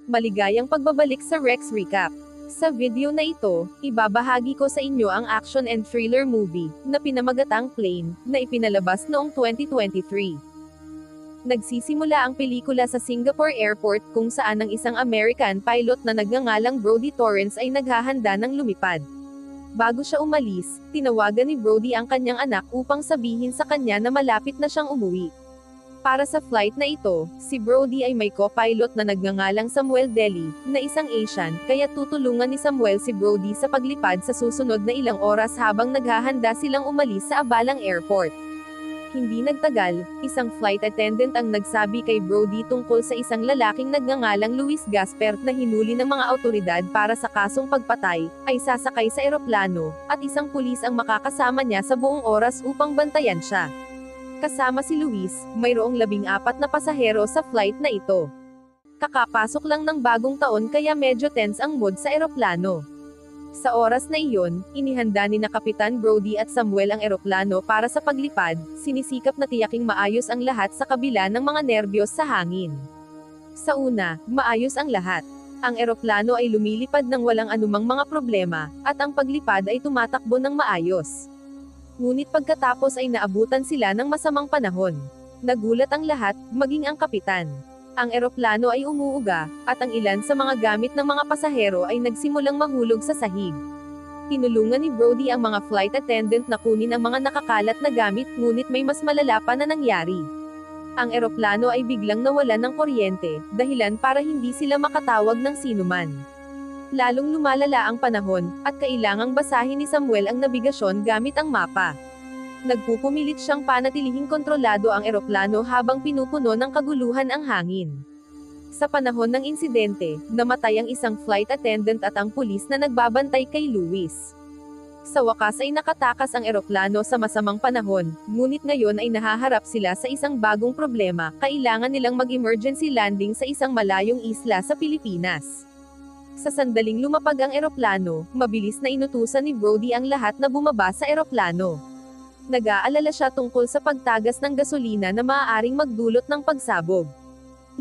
Maligayang pagbabalik sa Rex Recap. Sa video na ito, ibabahagi ko sa inyo ang action and thriller movie, na pinamagatang Plane, na ipinalabas noong 2023. Nagsisimula ang pelikula sa Singapore Airport kung saan ang isang American pilot na nagngangalang Brody Torrance ay naghahanda ng lumipad. Bago siya umalis, tinawagan ni Brody ang kanyang anak upang sabihin sa kanya na malapit na siyang umuwi. Para sa flight na ito, si Brody ay may co-pilot na nagngangalang Samuel Deli, na isang Asian, kaya tutulungan ni Samuel si Brody sa paglipad sa susunod na ilang oras habang naghahanda silang umalis sa abalang airport. Hindi nagtagal, isang flight attendant ang nagsabi kay Brody tungkol sa isang lalaking nagngangalang Luis Gasper na hinuli ng mga awtoridad para sa kasong pagpatay, ay sasakay sa eroplano, at isang pulis ang makakasama niya sa buong oras upang bantayan siya. Kasama si Luis, mayroong 14 na pasahero sa flight na ito. Kakapasok lang ng bagong taon kaya medyo tense ang mood sa eroplano. Sa oras na iyon, inihanda ni na Kapitan Brody at Samuel ang eroplano para sa paglipad, sinisikap na tiyaking maayos ang lahat sa kabila ng mga nerbiyos sa hangin. Sa una, maayos ang lahat. Ang eroplano ay lumilipad ng walang anumang mga problema, at ang paglipad ay tumatakbo ng maayos. Ngunit pagkatapos ay naabutan sila ng masamang panahon. Nagulat ang lahat, maging ang kapitan. Ang eroplano ay umuuga, at ang ilan sa mga gamit ng mga pasahero ay nagsimulang mahulog sa sahig. Tinulungan ni Brody ang mga flight attendant na kunin ang mga nakakalat na gamit, ngunit may mas malala pa na nangyari. Ang eroplano ay biglang nawalan ng kuryente, dahilan para hindi sila makatawag ng sinuman. Lalong lumalala ang panahon, at kailangang basahin ni Samuel ang nabigasyon gamit ang mapa. Nagpupumilit siyang panatilihing kontrolado ang eroplano habang pinupuno ng kaguluhan ang hangin. Sa panahon ng insidente, namatay ang isang flight attendant at ang pulis na nagbabantay kay Luis. Sa wakas ay nakatakas ang eroplano sa masamang panahon, ngunit ngayon ay nahaharap sila sa isang bagong problema, kailangan nilang mag-emergency landing sa isang malayong isla sa Pilipinas. Sa sandaling lumapag ang eroplano, mabilis na inutusan ni Brody ang lahat na bumaba sa eroplano. Nag-aalala siya tungkol sa pagtagas ng gasolina na maaaring magdulot ng pagsabog.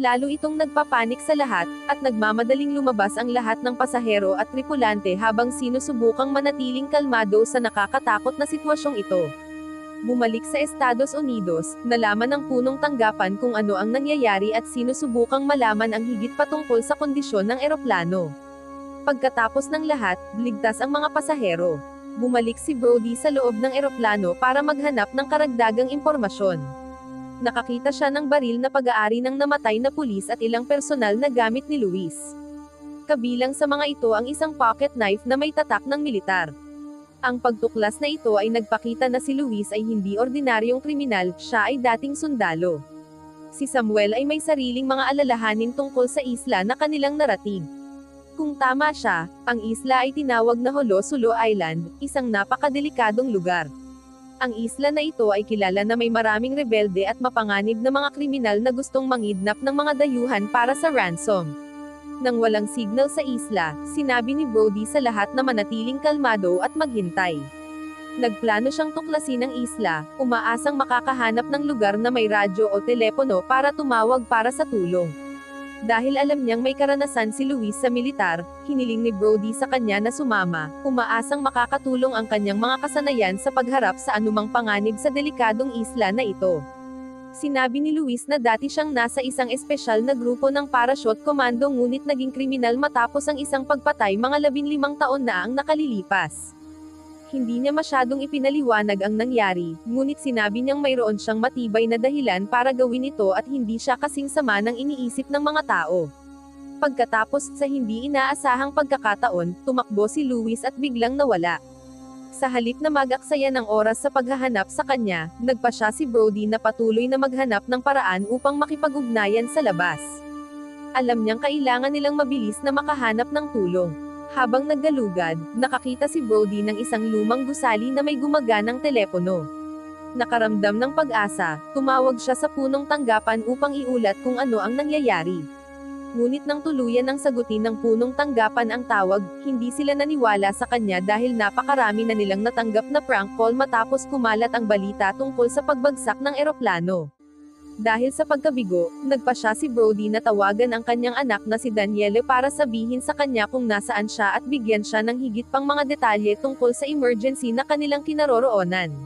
Lalo itong nagpapanik sa lahat, at nagmamadaling lumabas ang lahat ng pasahero at tripulante habang sinusubukang manatiling kalmado sa nakakatakot na sitwasyong ito. Bumalik sa Estados Unidos, nalaman ng punong tanggapan kung ano ang nangyayari at sinusubukang malaman ang higit patungkol sa kondisyon ng eroplano. Pagkatapos ng lahat, ligtas ang mga pasahero. Bumalik si Brody sa loob ng eroplano para maghanap ng karagdagang impormasyon. Nakakita siya ng baril na pag-aari ng namatay na pulis at ilang personal na gamit ni Luis. Kabilang sa mga ito ang isang pocket knife na may tatak ng militar. Ang pagtuklas na ito ay nagpakita na si Luis ay hindi ordinaryong kriminal, siya ay dating sundalo. Si Samuel ay may sariling mga alalahanin tungkol sa isla na kanilang narating. Kung tama siya, ang isla ay tinawag na Holo Sulu Island, isang napakadelikadong lugar. Ang isla na ito ay kilala na may maraming rebelde at mapanganib na mga kriminal na gustong mangidnap ng mga dayuhan para sa ransom. Nang walang signal sa isla, sinabi ni Brody sa lahat na manatiling kalmado at maghintay. Nagplano siyang tuklasin ang isla, umaasang makakahanap ng lugar na may radyo o telepono para tumawag para sa tulong. Dahil alam niyang may karanasan si Luis sa militar, hiniling ni Brody sa kanya na sumama, umaasang makakatulong ang kanyang mga kasanayan sa pagharap sa anumang panganib sa delikadong isla na ito. Sinabi ni Luis na dati siyang nasa isang espesyal na grupo ng parachute commando ngunit naging kriminal matapos ang isang pagpatay mga 15 taon na ang nakalilipas. Hindi niya masyadong ipinaliwanag ang nangyari, ngunit sinabi niyang mayroon siyang matibay na dahilan para gawin ito at hindi siya kasing sama ng iniisip ng mga tao. Pagkatapos sa hindi inaasahang pagkakataon, tumakbo si Luis at biglang nawala. Sa halip na mag-aksaya ng oras sa paghahanap sa kanya, nagpa siya si Brody na patuloy na maghanap ng paraan upang makipag-ugnayan sa labas. Alam niyang kailangan nilang mabilis na makahanap ng tulong. Habang naggalugad, nakakita si Brody ng isang lumang gusali na may gumaganang telepono. Nakaramdam ng pag-asa, tumawag siya sa punong tanggapan upang iulat kung ano ang nangyayari. Ngunit nang tuluyan ang sagutin ng punong tanggapan ang tawag, hindi sila naniwala sa kanya dahil napakarami na nilang natanggap na prank call matapos kumalat ang balita tungkol sa pagbagsak ng eroplano. Dahil sa pagkabigo, nagpasya si Brody na tawagan ang kanyang anak na si Danielle para sabihin sa kanya kung nasaan siya at bigyan siya ng higit pang mga detalye tungkol sa emergency na kanilang kinaroroonan.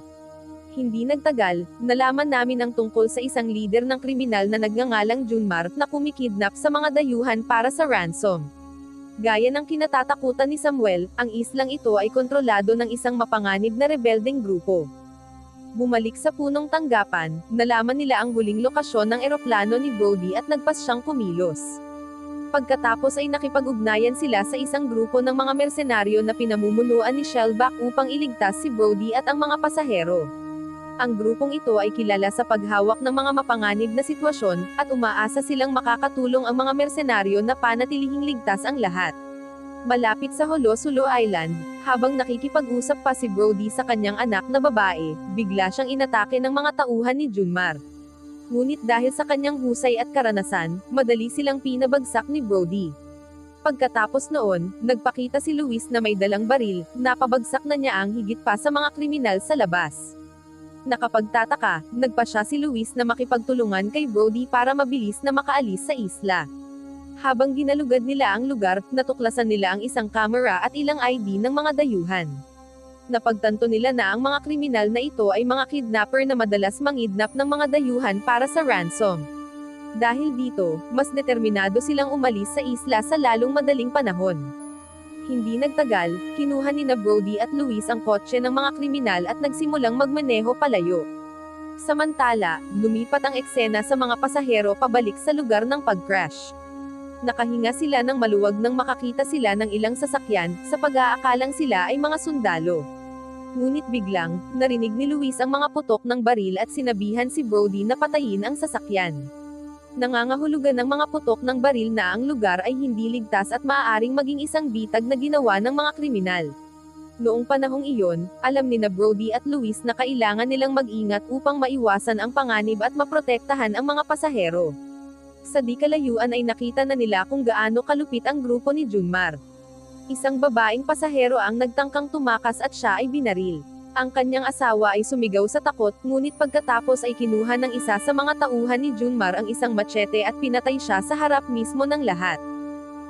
Hindi nagtagal, nalaman namin ang tungkol sa isang lider ng kriminal na nagngangalang Junmar na kumikidnap sa mga dayuhan para sa ransom. Gaya ng kinatatakutan ni Samuel, ang islang ito ay kontrolado ng isang mapanganib na rebeldeng grupo. Bumalik sa punong tanggapan, nalaman nila ang huling lokasyon ng eroplano ni Brody at nagpas siyang kumilos. Pagkatapos ay nakipag-ugnayan sila sa isang grupo ng mga mersenaryo na pinamumunuan ni Shellback upang iligtas si Brody at ang mga pasahero. Ang grupong ito ay kilala sa paghawak ng mga mapanganib na sitwasyon, at umaasa silang makakatulong ang mga mersenaryo na panatilihing ligtas ang lahat. Malapit sa Holo-Sulu Island, habang nakikipag-usap pa si Brody sa kanyang anak na babae, bigla siyang inatake ng mga tauhan ni Junmar. Ngunit dahil sa kanyang husay at karanasan, madali silang pinabagsak ni Brody. Pagkatapos noon, nagpakita si Luis na may dalang baril, napabagsak na niya ang higit pa sa mga kriminal sa labas. Nakapagtataka, nagpasya si Luis na makipagtulungan kay Brody para mabilis na makaalis sa isla. Habang ginalugad nila ang lugar, natuklasan nila ang isang kamera at ilang ID ng mga dayuhan. Napagtanto nila na ang mga kriminal na ito ay mga kidnapper na madalas mangidnap ng mga dayuhan para sa ransom. Dahil dito, mas determinado silang umalis sa isla sa lalong madaling panahon. Hindi nagtagal, kinuha ni Brody at Luis ang kotse ng mga kriminal at nagsimulang magmaneho palayo. Samantala, lumipat ang eksena sa mga pasahero pabalik sa lugar ng pag-crash. Nakahinga sila ng maluwag nang makakita sila ng ilang sasakyan, sa pag-aakalang sila ay mga sundalo. Ngunit biglang, narinig ni Luis ang mga putok ng baril at sinabihan si Brody na patayin ang sasakyan. Nangangahulugan ng mga putok ng baril na ang lugar ay hindi ligtas at maaaring maging isang bitag na ginawa ng mga kriminal. Noong panahong iyon, alam ni Brody at Luis na kailangan nilang mag-ingat upang maiwasan ang panganib at maprotektahan ang mga pasahero. Sa di kalayuan ay nakita na nila kung gaano kalupit ang grupo ni Junmar. Isang babaeng pasahero ang nagtangkang tumakas at siya ay binaril. Ang kanyang asawa ay sumigaw sa takot, ngunit pagkatapos ay kinuha ng isa sa mga tauhan ni Junmar ang isang machete at pinatay siya sa harap mismo ng lahat.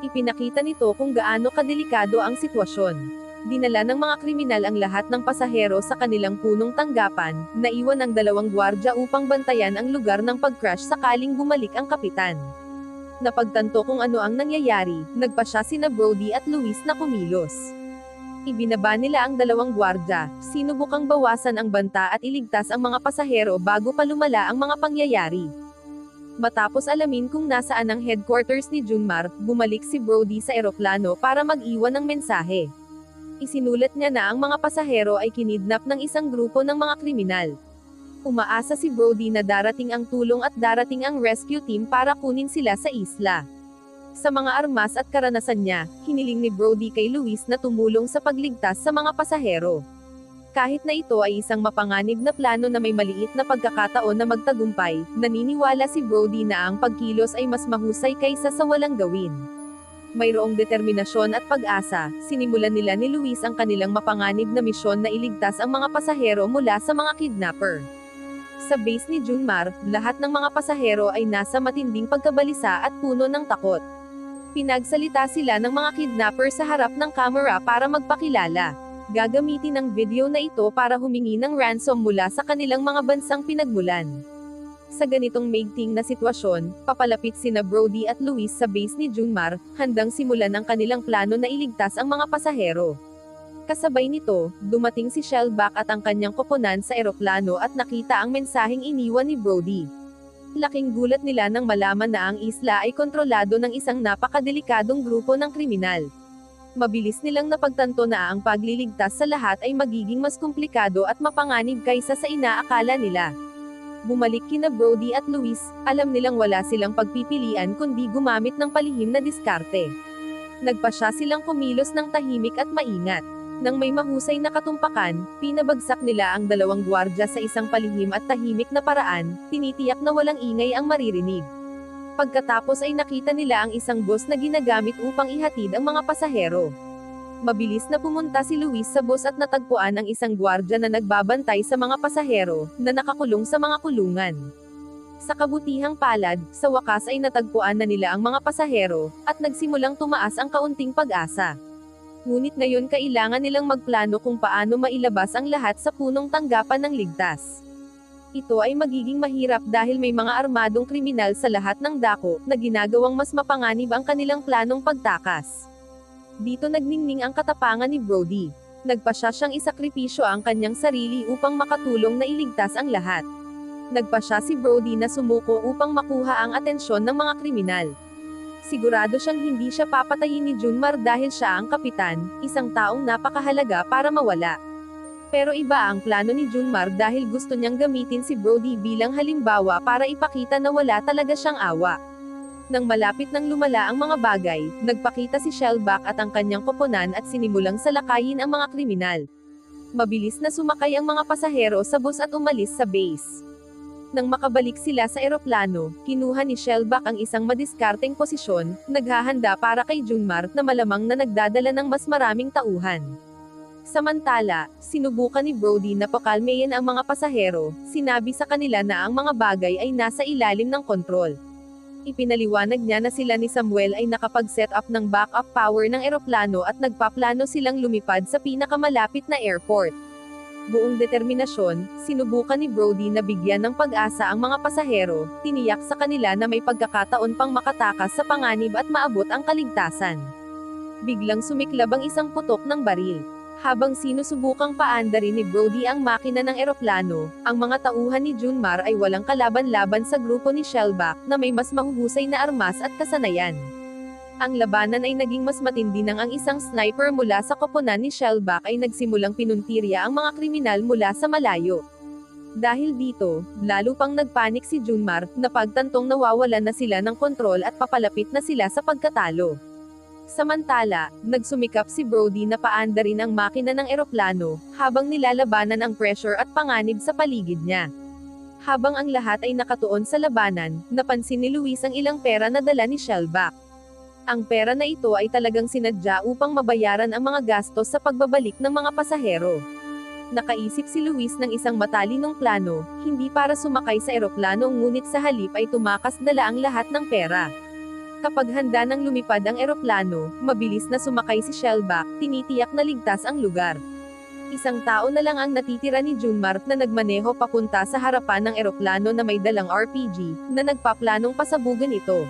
Ipinakita nito kung gaano kadelikado ang sitwasyon. Dinala ng mga kriminal ang lahat ng pasahero sa kanilang punong tanggapan, naiwan ang 2 gwardya upang bantayan ang lugar ng pag-crash sakaling bumalik ang kapitan. Napagtanto kung ano ang nangyayari, nagpasya sina Brody at Luis na kumilos. Ibinaba nila ang 2 gwardya, sinubukang bawasan ang banta at iligtas ang mga pasahero bago pa lumala ang mga pangyayari. Matapos alamin kung nasaan ang headquarters ni Junmar, bumalik si Brody sa eroplano para mag-iwan ng mensahe. Isinulat niya na ang mga pasahero ay kinidnap ng isang grupo ng mga kriminal. Umaasa si Brody na darating ang tulong at darating ang rescue team para kunin sila sa isla. Sa mga armas at karanasan niya, hiniling ni Brody kay Luis na tumulong sa pagligtas sa mga pasahero. Kahit na ito ay isang mapanganib na plano na may maliit na pagkakataon na magtagumpay, naniniwala si Brody na ang pagkilos ay mas mahusay kaysa sa walang gawin. Mayroong determinasyon at pag-asa, sinimulan nila ni Luis ang kanilang mapanganib na misyon na iligtas ang mga pasahero mula sa mga kidnapper. Sa base ni Junmar, lahat ng mga pasahero ay nasa matinding pagkabalisa at puno ng takot. Pinagsalita sila ng mga kidnapper sa harap ng kamera para magpakilala. Gagamitin ang video na ito para humingi ng ransom mula sa kanilang mga bansang pinagmulan. Sa ganitong maigting na sitwasyon, papalapit sina Brody at Luis sa base ni Junmar, handang simulan ang kanilang plano na iligtas ang mga pasahero. Kasabay nito, dumating si Shellback at ang kanyang koponan sa eroplano at nakita ang mensaheng iniwan ni Brody. Laking gulat nila nang malaman na ang isla ay kontrolado ng isang napakadelikadong grupo ng kriminal. Mabilis nilang napagtanto na ang pagliligtas sa lahat ay magiging mas komplikado at mapanganib kaysa sa inaakala nila. Bumalik kina Brody at Luis, alam nilang wala silang pagpipilian kundi gumamit ng palihim na diskarte. Nagpasya silang kumilos ng tahimik at maingat. Nang may mahusay na katumpakan, pinabagsak nila ang 2 gwardya sa isang palihim at tahimik na paraan, tinitiyak na walang ingay ang maririnig. Pagkatapos ay nakita nila ang isang bus na ginagamit upang ihatid ang mga pasahero. Mabilis na pumunta si Luis sa bus at natagpuan ang isang gwardya na nagbabantay sa mga pasahero, na nakakulong sa mga kulungan. Sa kabutihang palad, sa wakas ay natagpuan na nila ang mga pasahero, at nagsimulang tumaas ang kaunting pag-asa. Ngunit ngayon kailangan nilang magplano kung paano mailabas ang lahat sa punong tanggapan ng ligtas. Ito ay magiging mahirap dahil may mga armadong kriminal sa lahat ng dako, na ginagawang mas mapanganib ang kanilang planong pagtakas. Dito nagningning ang katapangan ni Brody. Nagpasya siyang isakripisyo ang kanyang sarili upang makatulong na iligtas ang lahat. Nagpasya si Brody na sumuko upang makuha ang atensyon ng mga kriminal. Sigurado siyang hindi siya papatayin ni Junmar dahil siya ang kapitan, isang taong napakahalaga para mawala. Pero iba ang plano ni Junmar dahil gusto niyang gamitin si Brody bilang halimbawa para ipakita na wala talaga siyang awa. Nang malapit nang lumala ang mga bagay, nagpakita si Shellback at ang kanyang koponan at sinimulang salakayin ang mga kriminal. Mabilis na sumakay ang mga pasahero sa bus at umalis sa base. Nang makabalik sila sa eroplano, kinuha ni Shellback ang isang madiskarteng posisyon, naghahanda para kay Junmar na malamang na nagdadala ng mas maraming tauhan. Samantala, sinubukan ni Brody na pakalmeyin ang mga pasahero, sinabi sa kanila na ang mga bagay ay nasa ilalim ng kontrol. Ipinaliwanag niya na sila ni Samuel ay nakapag-set up ng backup power ng eroplano at nagpaplano silang lumipad sa pinakamalapit na airport. Buong determinasyon, sinubukan ni Brody na bigyan ng pag-asa ang mga pasahero, tiniyak sa kanila na may pagkakataon pang makatakas sa panganib at maabot ang kaligtasan. Biglang sumiklab ang isang putok ng baril. Habang sinusubukang paandarin ni Brody ang makina ng eroplano, ang mga tauhan ni Junmar ay walang kalaban-laban sa grupo ni Shellback, na may mas mahuhusay na armas at kasanayan. Ang labanan ay naging mas matindi nang ang isang sniper mula sa koponan ni Shellback ay nagsimulang pinuntirya ang mga kriminal mula sa malayo. Dahil dito, lalo pang nagpanik si Junmar, na pagtantong nawawalan na sila ng kontrol at papalapit na sila sa pagkatalo. Samantala, nagsumikap si Brody na paandarin ang makina ng eroplano, habang nilalabanan ang pressure at panganib sa paligid niya. Habang ang lahat ay nakatuon sa labanan, napansin ni Luis ang ilang pera na dala ni Shellback. Ang pera na ito ay talagang sinadya upang mabayaran ang mga gastos sa pagbabalik ng mga pasahero. Nakaisip si Luis ng isang matalinong plano, hindi para sumakay sa eroplano ngunit sa halip ay tumakas dala ang lahat ng pera. Kapag handa nang lumipad ang eroplano, mabilis na sumakay si Shellback, tinitiyak na ligtas ang lugar. Isang tao na lang ang natitira ni Junmar na nagmaneho papunta sa harapan ng eroplano na may dalang RPG, na nagpaplanong pasabugan ito.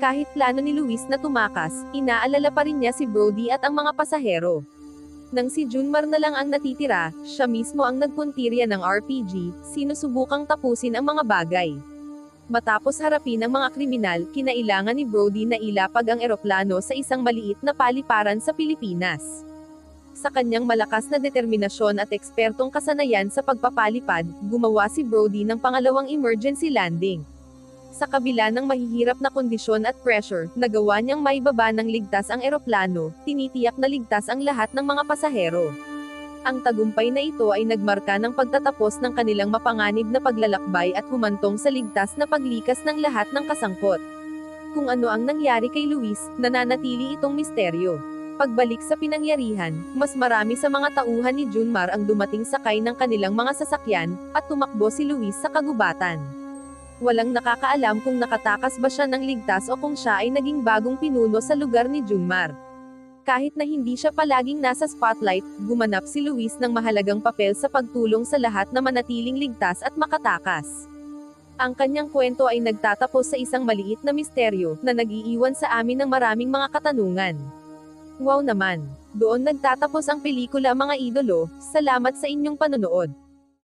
Kahit plano ni Luis na tumakas, inaalala pa rin niya si Brody at ang mga pasahero. Nang si Junmar na lang ang natitira, siya mismo ang nagpuntirya ng RPG, sinusubukang tapusin ang mga bagay. Matapos harapin ang mga kriminal, kinailangan ni Brody na ilapag ang eroplano sa isang maliit na paliparan sa Pilipinas. Sa kanyang malakas na determinasyon at ekspertong kasanayan sa pagpapalipad, gumawa si Brody ng pangalawang emergency landing. Sa kabila ng mahihirap na kondisyon at pressure, nagawa niyang maibaba ng ligtas ang eroplano, tinitiyak na ligtas ang lahat ng mga pasahero. Ang tagumpay na ito ay nagmarka ng pagtatapos ng kanilang mapanganib na paglalakbay at humantong sa ligtas na paglikas ng lahat ng kasangkot. Kung ano ang nangyari kay Luis, nananatili itong misteryo. Pagbalik sa pinangyarihan, mas marami sa mga tauhan ni Junmar ang dumating sakay ng kanilang mga sasakyan, at tumakbo si Luis sa kagubatan. Walang nakakaalam kung nakatakas ba siya ng ligtas o kung siya ay naging bagong pinuno sa lugar ni Junmar. Kahit na hindi siya palaging nasa spotlight, gumanap si Luis ng mahalagang papel sa pagtulong sa lahat na manatiling ligtas at makatakas. Ang kanyang kwento ay nagtatapos sa isang maliit na misteryo, na nag-iiwan sa amin ng maraming mga katanungan. Wow naman! Doon nagtatapos ang pelikula mga idolo, salamat sa inyong panonood.